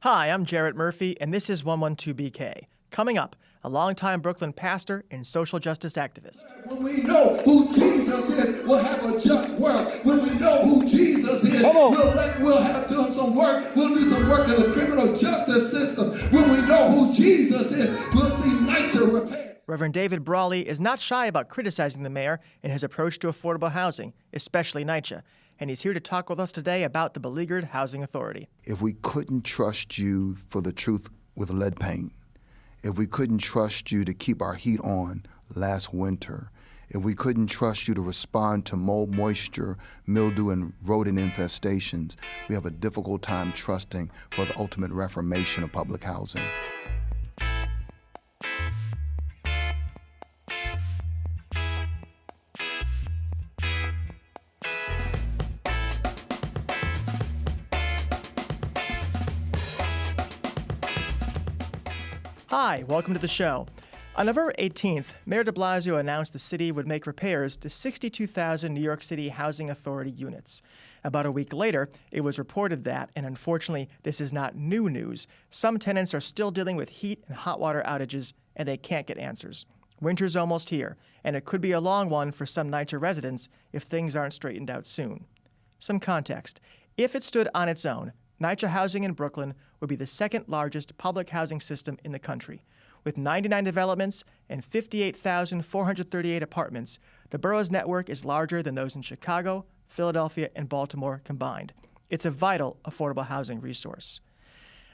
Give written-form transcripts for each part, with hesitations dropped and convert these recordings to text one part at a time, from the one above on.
Hi, I'm Jarrett Murphy, and this is 112BK. Coming up, a longtime Brooklyn pastor and social justice activist. When we know who Jesus is, we'll have a just world. When we know who Jesus is, we'll have done some work. We'll do some work in the criminal justice system. When we know who Jesus is, we'll see NYCHA repaired. Reverend David Brawley is not shy about criticizing the mayor in his approach to affordable housing, especially NYCHA. And he's here to talk with us today about the beleaguered housing authority. If we couldn't trust you for the truth with lead paint, if we couldn't trust you to keep our heat on last winter, if we couldn't trust you to respond to mold, moisture, mildew, and rodent infestations, we have a difficult time trusting for the ultimate reformation of public housing. Hi, welcome to the show. On November 18th, Mayor de Blasio announced the city would make repairs to 62,000 New York City Housing Authority units. About a week later, it was reported that, and unfortunately this is not new news, some tenants are still dealing with heat and hot water outages and they can't get answers. Winter's almost here, and it could be a long one for some NYCHA residents if things aren't straightened out soon. Some context. If it stood on its own, NYCHA housing in Brooklyn would be the second largest public housing system in the country. With 99 developments and 58,438 apartments, the borough's network is larger than those in Chicago, Philadelphia, and Baltimore combined. It's a vital affordable housing resource.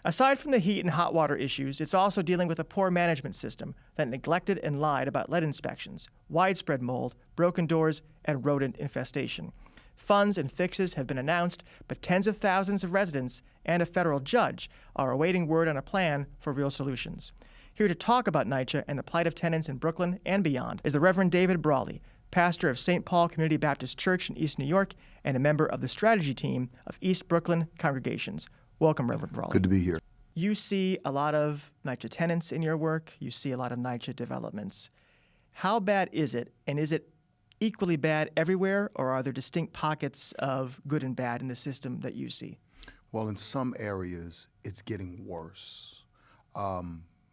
Aside from the heat and hot water issues, it's also dealing with a poor management system that neglected and lied about lead inspections, widespread mold, broken doors, and rodent infestation. Funds and fixes have been announced, but tens of thousands of residents and a federal judge are awaiting word on a plan for real solutions. Here to talk about NYCHA and the plight of tenants in Brooklyn and beyond is the Reverend David Brawley, pastor of St. Paul Community Baptist Church in East New York and a member of the strategy team of East Brooklyn congregations. Welcome, Reverend Brawley. Good to be here. You see a lot of NYCHA tenants in your work. You see a lot of NYCHA developments. How bad is it, and is it equally bad everywhere, or are there distinct pockets of good and bad in the system that you see? Well, in some areas, it's getting worse.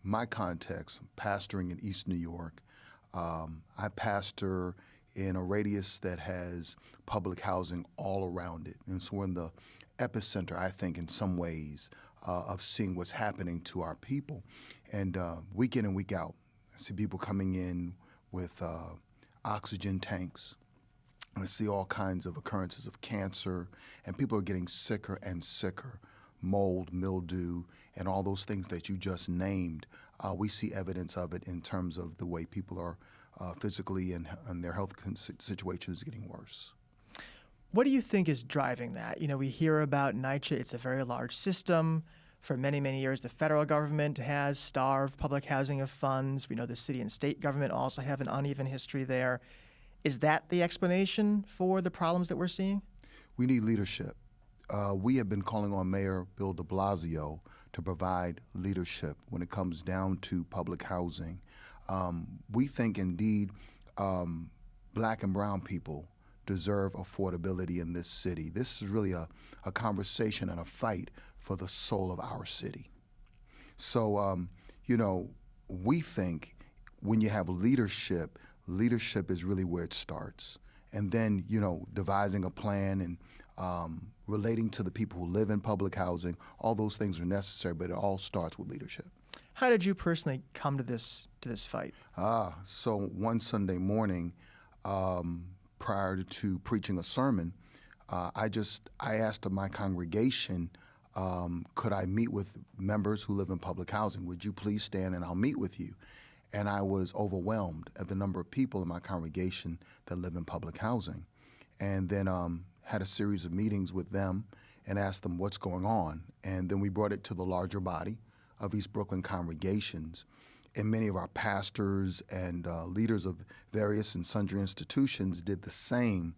My context, pastoring in East New York, I pastor in a radius that has public housing all around it. And so we're in the epicenter, I think, in some ways, of seeing what's happening to our people. And week in and week out, I see people coming in with oxygen tanks. And I see all kinds of occurrences of cancer, and people are getting sicker and sicker. Mold, mildew, and all those things that you just named. We see evidence of it in terms of the way people are physically and their health situation is getting worse. What do you think is driving that? You know, we hear about NYCHA. It's a very large system. For many, many years, the federal government has starved public housing of funds. We know the city and state government also have an uneven history there. Is that the explanation for the problems that we're seeing? We need leadership. We have been calling on Mayor Bill de Blasio to provide leadership when it comes down to public housing. We think, indeed, black and brown people deserve affordability in this city. This is really a conversation and a fight for the soul of our city. So, we think when you have leadership is really where it starts. And then, devising a plan and relating to the people who live in public housing, all those things are necessary, but it all starts with leadership. How did you personally come to this fight? So one Sunday morning, prior to preaching a sermon, I asked of my congregation, could I meet with members who live in public housing? Would you please stand and I'll meet with you? And I was overwhelmed at the number of people in my congregation that live in public housing. And then had a series of meetings with them and asked them what's going on. And then we brought it to the larger body of East Brooklyn congregations. And many of our pastors and leaders of various and sundry institutions did the same.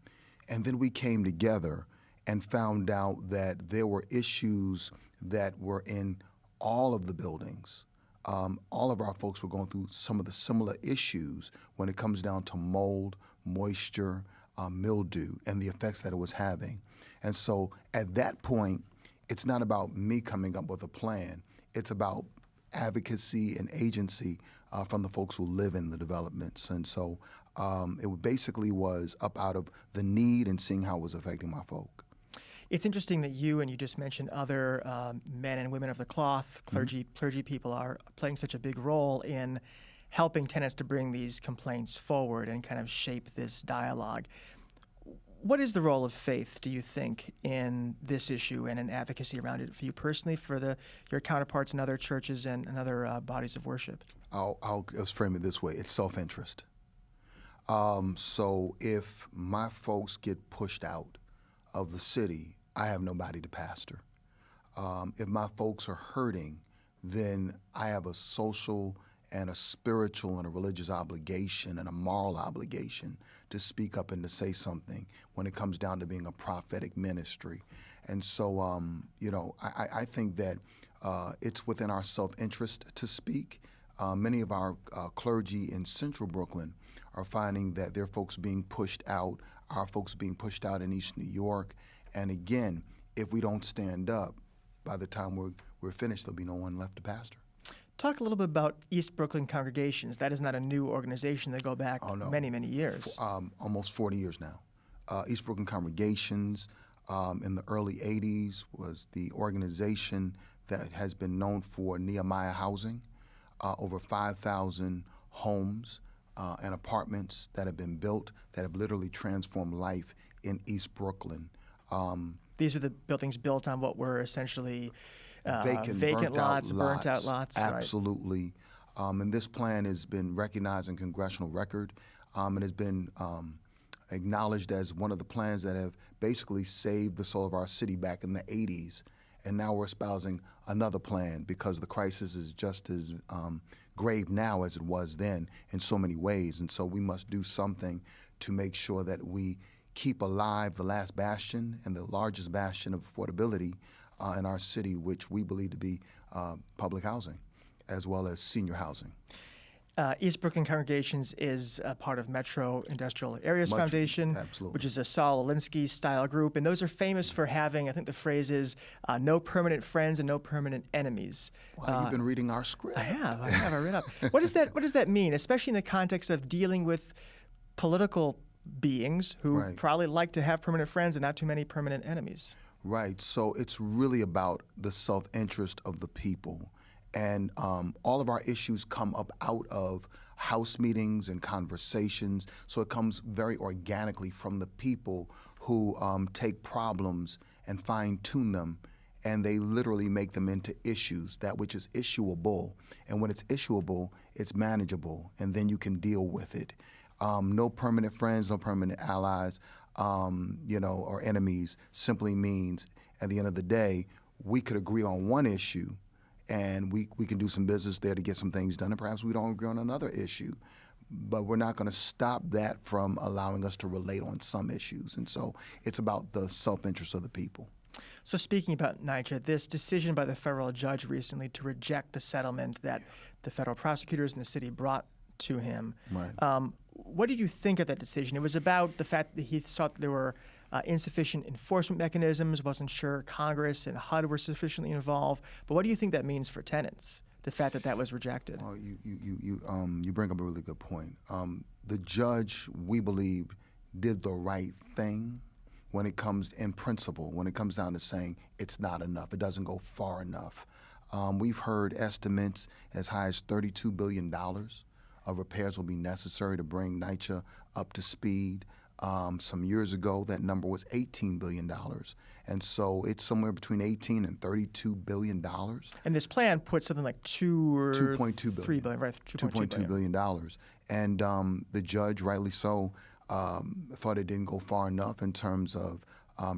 And then we came together and found out that there were issues that were in all of the buildings. All of our folks were going through some of the similar issues when it comes down to mold, moisture, mildew, and the effects that it was having. And so at that point, it's not about me coming up with a plan. It's about advocacy and agency from the folks who live in the developments. And so it basically was up out of the need and seeing how it was affecting my folk. It's interesting that you just mentioned other men and women of the cloth, clergy people are playing such a big role in helping tenants to bring these complaints forward and kind of shape this dialogue. What is the role of faith, do you think, in this issue and in advocacy around it for you personally, for your counterparts in other churches and other bodies of worship? Let's frame it this way. It's self-interest. So if my folks get pushed out of the city, I have nobody to pastor. If my folks are hurting, then I have a social and a spiritual and a religious obligation and a moral obligation to speak up and to say something when it comes down to being a prophetic ministry. And so, I think that it's within our self-interest to speak. Many of our clergy in central Brooklyn are finding that their folks being pushed out, our folks being pushed out in East New York. And again, if we don't stand up, by the time we're finished, there'll be no one left to pastor. Talk a little bit about East Brooklyn Congregations. That is not a new organization. They go back many, many years. Almost 40 years now. East Brooklyn Congregations in the early 80s was the organization that has been known for Nehemiah housing, over 5,000 homes and apartments that have been built that have literally transformed life in East Brooklyn. These are the buildings built on what were essentially vacant lots, burnt out lots. Absolutely. Right. And this plan has been recognized in congressional record and has been acknowledged as one of the plans that have basically saved the soul of our city back in the 80s. And now we're espousing another plan because the crisis is just as grave now as it was then in so many ways. And so we must do something to make sure that we keep alive the last bastion and the largest bastion of affordability in our city, which we believe to be public housing, as well as senior housing. East Brooklyn Congregations is a part of Metro Industrial Areas Foundation, which is a Saul Alinsky-style group, and those are famous for having, I think the phrase is, no permanent friends and no permanent enemies. Well, you've been reading our script. I have. I read up. What does that mean, especially in the context of dealing with political beings who probably like to have permanent friends and not too many permanent enemies? Right. So it's really about the self-interest of the people. And all of our issues come up out of house meetings and conversations. So it comes very organically from the people who take problems and fine-tune them, and they literally make them into issues, that which is issuable. And when it's issuable, it's manageable, and then you can deal with it. No permanent friends, no permanent allies, or enemies simply means at the end of the day, we could agree on one issue and we can do some business there to get some things done, and perhaps we don't agree on another issue. But we're not going to stop that from allowing us to relate on some issues. And so it's about the self-interest of the people. So speaking about NYCHA, this decision by the federal judge recently to reject the settlement that the federal prosecutors in the city brought to him. Right. What did you think of that decision? It was about the fact that he thought there were insufficient enforcement mechanisms, wasn't sure Congress and HUD were sufficiently involved. But what do you think that means for tenants, the fact that was rejected? Oh, you bring up a really good point. The judge, we believe, did the right thing when it comes in principle, when it comes down to saying it's not enough, it doesn't go far enough. We've heard estimates as high as $32 billion of repairs will be necessary to bring NYCHA up to speed. Some years ago, that number was $18 billion. And so it's somewhere between $18 and $32 billion. And this plan puts something like $2.2 billion. $3 billion, right? $2.2 billion. And the judge, rightly so, thought it didn't go far enough in terms of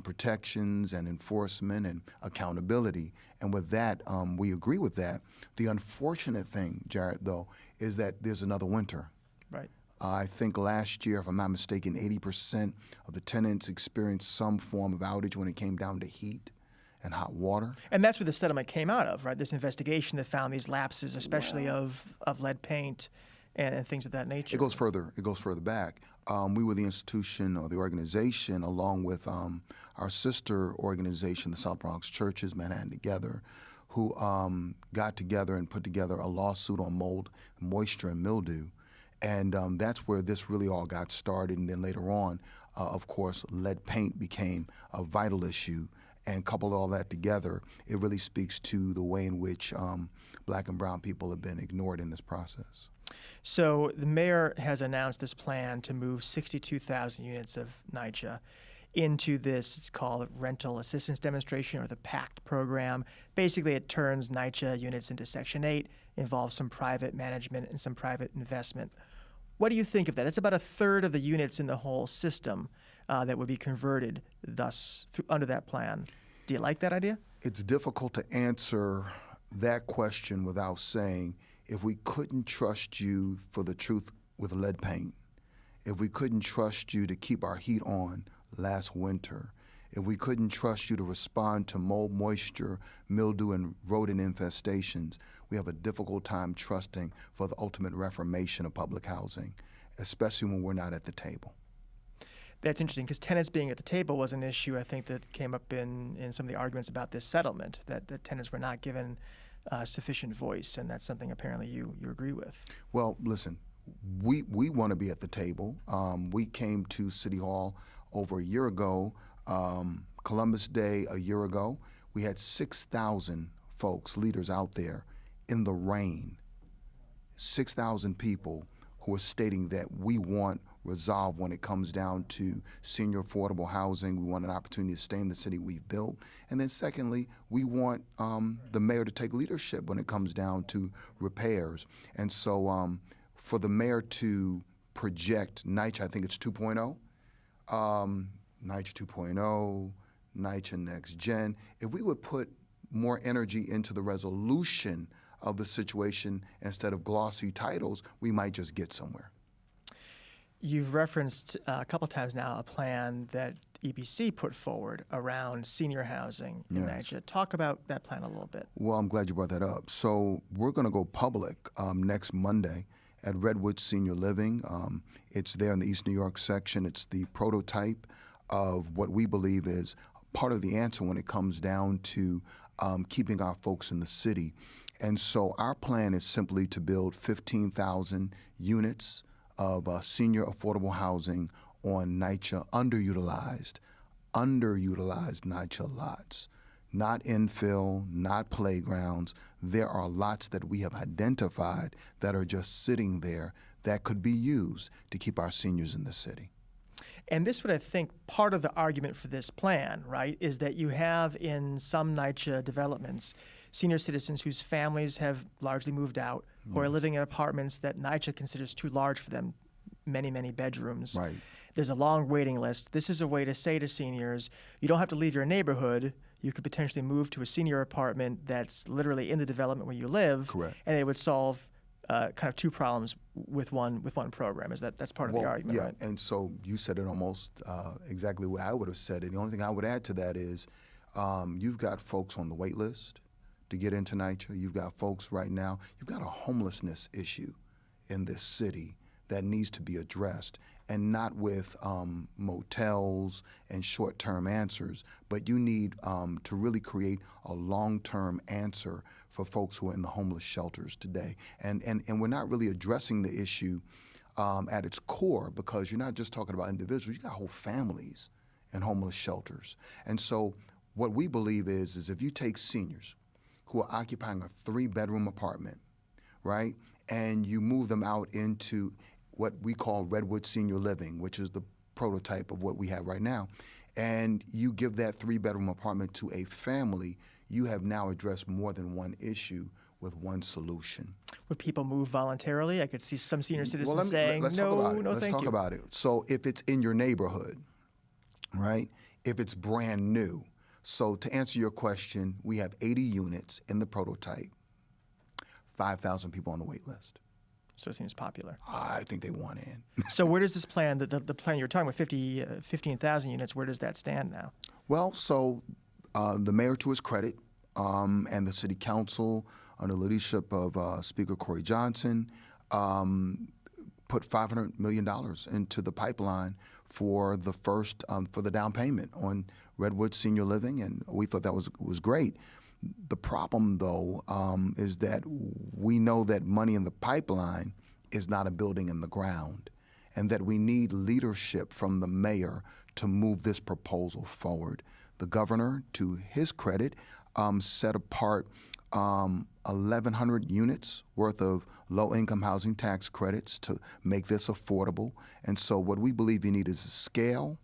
protections and enforcement and accountability. And with that, we agree with that. The unfortunate thing, Jarrett, though, is that there's another winter. Right. I think last year, if I'm not mistaken, 80% of the tenants experienced some form of outage when it came down to heat and hot water. And that's where the settlement came out of, right? This investigation that found these lapses, especially of lead paint and things of that nature. It goes further. It goes further back. We were the institution or the organization, along with our sister organization, the South Bronx Churches, Manhattan Together, who got together and put together a lawsuit on mold, moisture, and mildew. And that's where this really all got started. And then later on, of course, lead paint became a vital issue. And coupled all that together, it really speaks to the way in which black and brown people have been ignored in this process. So the mayor has announced this plan to move 62,000 units of NYCHA into this, it's called Rental Assistance Demonstration, or the PACT program. Basically, it turns NYCHA units into Section 8, involves some private management and some private investment. What do you think of that? It's about a third of the units in the whole system that would be converted thus under that plan. Do you like that idea? It's difficult to answer that question without saying, if we couldn't trust you for the truth with lead paint, if we couldn't trust you to keep our heat on last winter, if we couldn't trust you to respond to mold, moisture, mildew, and rodent infestations, we have a difficult time trusting for the ultimate reformation of public housing, especially when we're not at the table. That's interesting, because tenants being at the table was an issue, I think, that came up in some of the arguments about this settlement, that the tenants were not given sufficient voice, and that's something apparently you agree with. Well, listen, we want to be at the table. We came to City Hall over a year ago, Columbus Day a year ago. We had 6,000 folks, leaders out there in the rain, 6,000 people who are stating that we want resolve when it comes down to senior affordable housing. We want an opportunity to stay in the city we've built. And then secondly, we want the mayor to take leadership when it comes down to repairs. And so for the mayor to project NYCHA, I think it's 2.0, NYCHA 2.0, NYCHA Next Gen, if we would put more energy into the resolution of the situation instead of glossy titles, we might just get somewhere. You've referenced a couple times now a plan that EBC put forward around senior housing in NYCHA. Talk about that plan a little bit. Well, I'm glad you brought that up. So we're going to go public next Monday at Redwood Senior Living. It's there in the East New York section. It's the prototype of what we believe is part of the answer when it comes down to keeping our folks in the city. And so our plan is simply to build 15,000 units of senior affordable housing on NYCHA underutilized NYCHA lots. Not infill, not playgrounds. There are lots that we have identified that are just sitting there that could be used to keep our seniors in the city. And this would, I think, part of the argument for this plan, right, is that you have in some NYCHA developments senior citizens whose families have largely moved out, who are living in apartments that NYCHA considers too large for them, many, many bedrooms. Right. There's a long waiting list. This is a way to say to seniors, you don't have to leave your neighborhood. You could potentially move to a senior apartment that's literally in the development where you live. Correct. And it would solve kind of two problems with one program. That's part of the argument, yeah, right? And so you said it almost exactly the way I would have said it. The only thing I would add to that is you've got folks on the wait list to get into NYCHA. You've got folks right now. You've got a homelessness issue in this city that needs to be addressed, and not with motels and short-term answers, but you need to really create a long-term answer for folks who are in the homeless shelters today. And we're not really addressing the issue at its core, because you're not just talking about individuals, you got whole families in homeless shelters. And so what we believe is if you take seniors who are occupying a 3-bedroom apartment, right, and you move them out into what we call Redwood Senior Living, which is the prototype of what we have right now, and you give that 3-bedroom apartment to a family, you have now addressed more than one issue with one solution. Would people move voluntarily? I could see some senior citizens saying, let's no, talk about it. no, Let's thank talk you. about it. So if it's in your neighborhood, right, if it's brand new, so to answer your question, we have 80 units in the prototype, 5,000 people on the wait list. So it seems popular. I think they want in. So where does this plan, the plan you're talking about, 15,000 units, where does that stand now? Well, so the mayor, to his credit, and the city council under the leadership of Speaker Corey Johnson, put $500 million into the pipeline for the first for the down payment on Redwood Senior Living, and we thought that was great. The problem, though, is that we know that money in the pipeline is not a building in the ground, and that we need leadership from the mayor to move this proposal forward. The governor, to his credit, set apart 1,100 units worth of low-income housing tax credits to make this affordable. And so what we believe you need is a scale,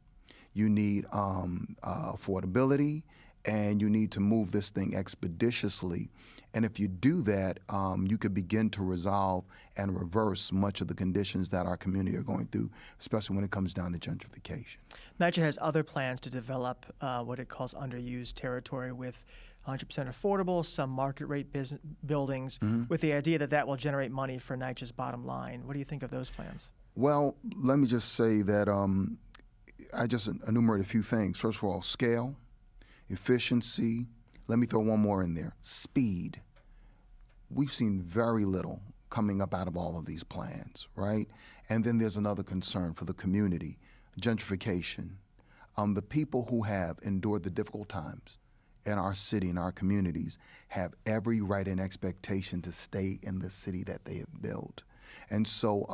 you need affordability, and you need to move this thing expeditiously. And if you do that, you could begin to resolve and reverse much of the conditions that our community are going through, especially when it comes down to gentrification. NYCHA has other plans to develop what it calls underused territory with 100% affordable, some market rate buildings, with the idea that that will generate money for NYCHA's bottom line. What do you think of those plans? Well, let me just say that I just enumerated a few things. First of all, scale, efficiency. Let me throw one more in there, speed. We've seen very little coming up out of all of these plans, right? And then there's another concern for the community, gentrification. The people who have endured the difficult times in our city and our communities have every right and expectation to stay in the city that they have built. And so,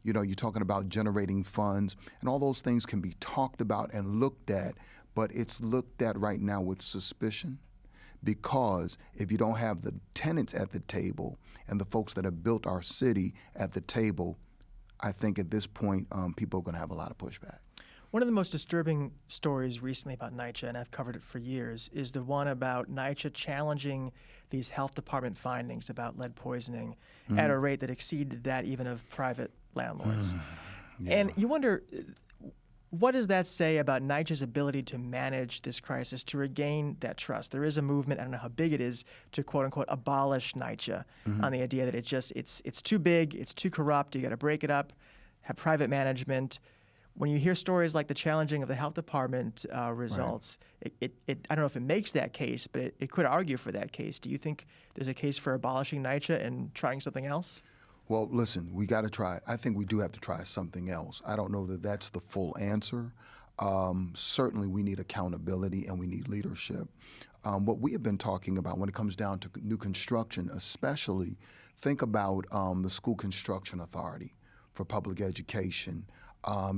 you're talking about generating funds, and all those things can be talked about and looked at, but it's looked at right now with suspicion, because if you don't have the tenants at the table and the folks that have built our city at the table, I think at this point, people are going to have a lot of pushback. One of the most disturbing stories recently about NYCHA, and I've covered it for years, is the one about NYCHA challenging these health department findings about lead poisoning at a rate that exceeded that even of private landlords. Yeah. And you wonder, what does that say about NYCHA's ability to manage this crisis, to regain that trust? There is a movement, I don't know how big it is, to quote unquote abolish NYCHA on the idea that it's too big, it's too corrupt, you got to break it up, have private management. When you hear stories like the challenging of the health department results, I don't know if it makes that case, but it could argue for that case. Do you think there's a case for abolishing NYCHA and trying something else? Well, listen, we got to try. I think we do have to try something else. I don't know that that's the full answer. Certainly, we need accountability and we need leadership. What we have been talking about when it comes down to new construction, especially, think about the School Construction Authority for Public Education.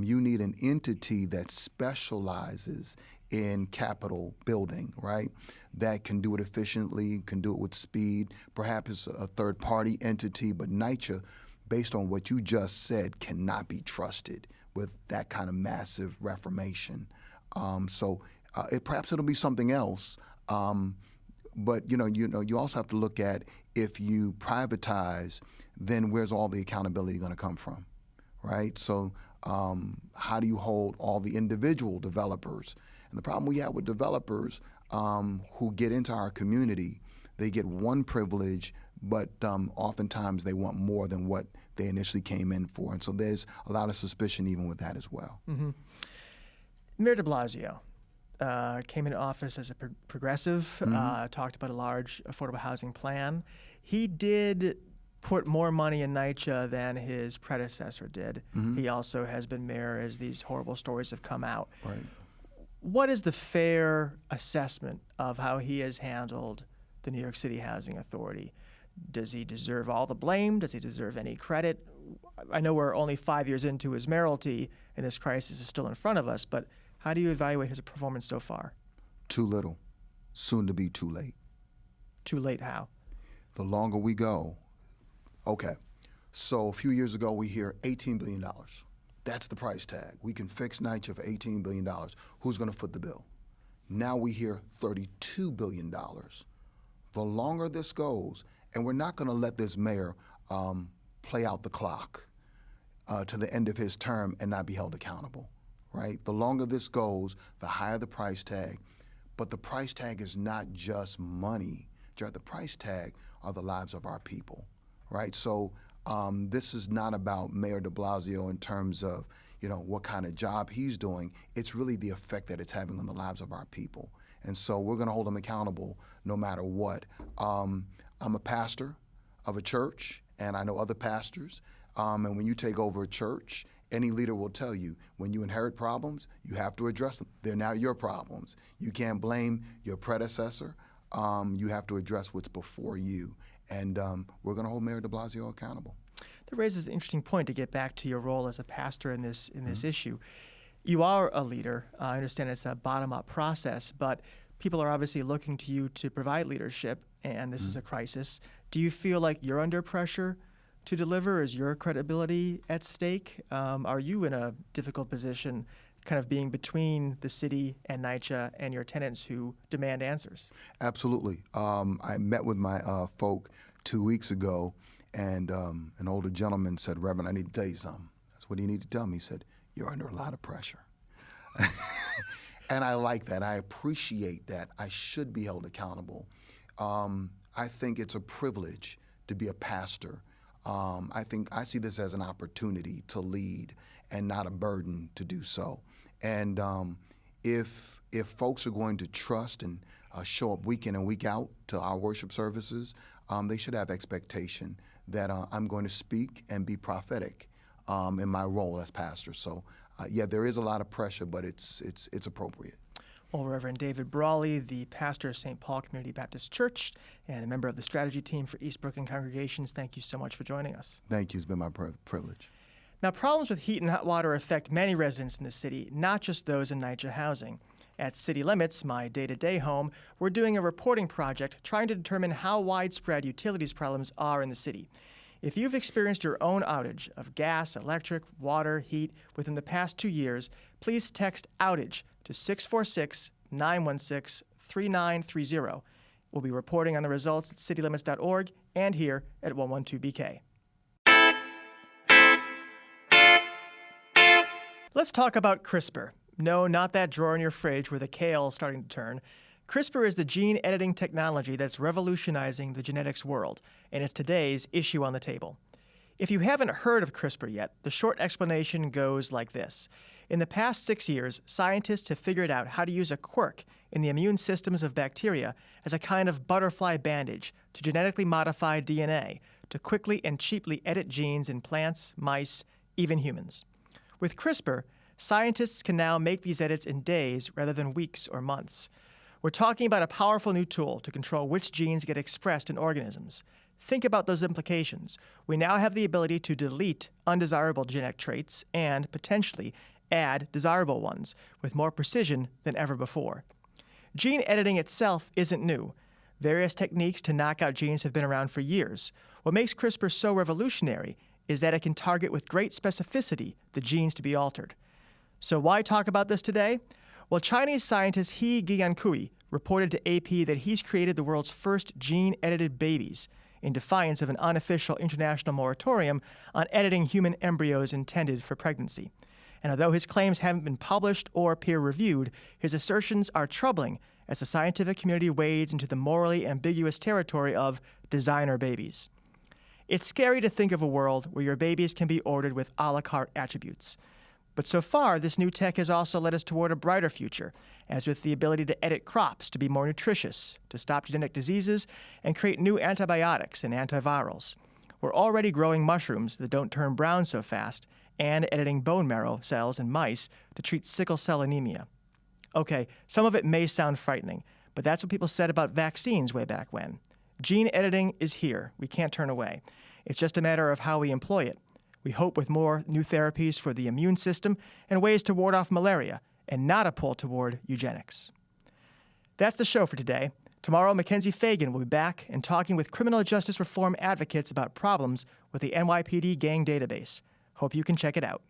You need an entity that specializes in capital building, right? That can do it efficiently, can do it with speed. Perhaps it's a third-party entity, but NYCHA, based on what you just said, cannot be trusted with that kind of massive reformation. Perhaps it'll be something else. But you also have to look at, if you privatize, then where's all the accountability going to come from, right? So how do you hold all the individual developers? And the problem we have with developers who get into our community, they get one privilege, but oftentimes they want more than what they initially came in for. And so there's a lot of suspicion even with that as well. Mayor de Blasio came into office as a progressive, talked about a large affordable housing plan. He did put more money in NYCHA than his predecessor did. He also has been mayor as these horrible stories have come out. Right. What is the fair assessment of how he has handled the New York City Housing Authority? Does he deserve all the blame? Does he deserve any credit? I know we're only 5 years into his mayoralty and this crisis is still in front of us, but how do you evaluate his performance so far? Too little, soon to be too late. Too late how? The longer we go, okay, so a few years ago we hear $18 billion. That's the price tag. We can fix NYCHA for $18 billion. Who's going to foot the bill? Now we hear $32 billion. The longer this goes, and we're not going to let this mayor play out the clock to the end of his term and not be held accountable, right? The longer this goes, the higher the price tag. But the price tag is not just money. Jarrett, the price tag are the lives of our people, right? So this is not about Mayor de Blasio in terms of, what kind of job he's doing. It's really the effect that it's having on the lives of our people. And so we're going to hold him accountable no matter what. I'm a pastor of a church, and I know other pastors, and when you take over a church, any leader will tell you, when you inherit problems, you have to address them. They're now your problems. You can't blame your predecessor. You have to address what's before you. And we're going to hold Mayor de Blasio accountable. That raises an interesting point to get back to your role as a pastor in this issue. You are a leader. I understand it's a bottom-up process, but people are obviously looking to you to provide leadership, and this is a crisis. Do you feel like you're under pressure to deliver? Is your credibility at stake? Are you in a difficult position, kind of being between the city and NYCHA and your tenants who demand answers? Absolutely. I met with my folk 2 weeks ago, and an older gentleman said, "Reverend, I need to tell you something." That's what he needed to tell me. He said, "You're under a lot of pressure." And I like that. I appreciate that. I should be held accountable. I think it's a privilege to be a pastor. I see this as an opportunity to lead and not a burden to do so. And if folks are going to trust and show up week in and week out to our worship services, they should have expectation that I'm going to speak and be prophetic in my role as pastor. So, yeah, there is a lot of pressure, but it's appropriate. Well, Reverend David Brawley, the pastor of St. Paul Community Baptist Church and a member of the strategy team for East Brooklyn Congregations, thank you so much for joining us. Thank you. It's been my privilege. Now, problems with heat and hot water affect many residents in the city, not just those in NYCHA housing. At City Limits, my day-to-day home, we're doing a reporting project trying to determine how widespread utilities problems are in the city. If you've experienced your own outage of gas, electric, water, heat within the past 2 years, please text OUTAGE to 646-916-3930. We'll be reporting on the results at citylimits.org and here at 112BK. Let's talk about CRISPR. No, not that drawer in your fridge where the kale is starting to turn. CRISPR is the gene editing technology that's revolutionizing the genetics world, and it's today's issue on the table. If you haven't heard of CRISPR yet, the short explanation goes like this. In the past 6 years, scientists have figured out how to use a quirk in the immune systems of bacteria as a kind of butterfly bandage to genetically modify DNA to quickly and cheaply edit genes in plants, mice, even humans. With CRISPR, scientists can now make these edits in days rather than weeks or months. We're talking about a powerful new tool to control which genes get expressed in organisms. Think about those implications. We now have the ability to delete undesirable genetic traits and, potentially, add desirable ones with more precision than ever before. Gene editing itself isn't new. Various techniques to knock out genes have been around for years. What makes CRISPR so revolutionary is that it can target with great specificity the genes to be altered. So why talk about this today? Well, Chinese scientist He Jiankui reported to AP that he's created the world's first gene-edited babies in defiance of an unofficial international moratorium on editing human embryos intended for pregnancy. And although his claims haven't been published or peer-reviewed, his assertions are troubling as the scientific community wades into the morally ambiguous territory of designer babies. It's scary to think of a world where your babies can be ordered with a la carte attributes. But so far, this new tech has also led us toward a brighter future, as with the ability to edit crops to be more nutritious, to stop genetic diseases, and create new antibiotics and antivirals. We're already growing mushrooms that don't turn brown so fast, and editing bone marrow cells in mice to treat sickle cell anemia. Okay, some of it may sound frightening, but that's what people said about vaccines way back when. Gene editing is here. We can't turn away. It's just a matter of how we employ it. We hope with more new therapies for the immune system and ways to ward off malaria, and not a pull toward eugenics. That's the show for today. Tomorrow, Mackenzie Fagan will be back and talking with criminal justice reform advocates about problems with the NYPD gang database. Hope you can check it out.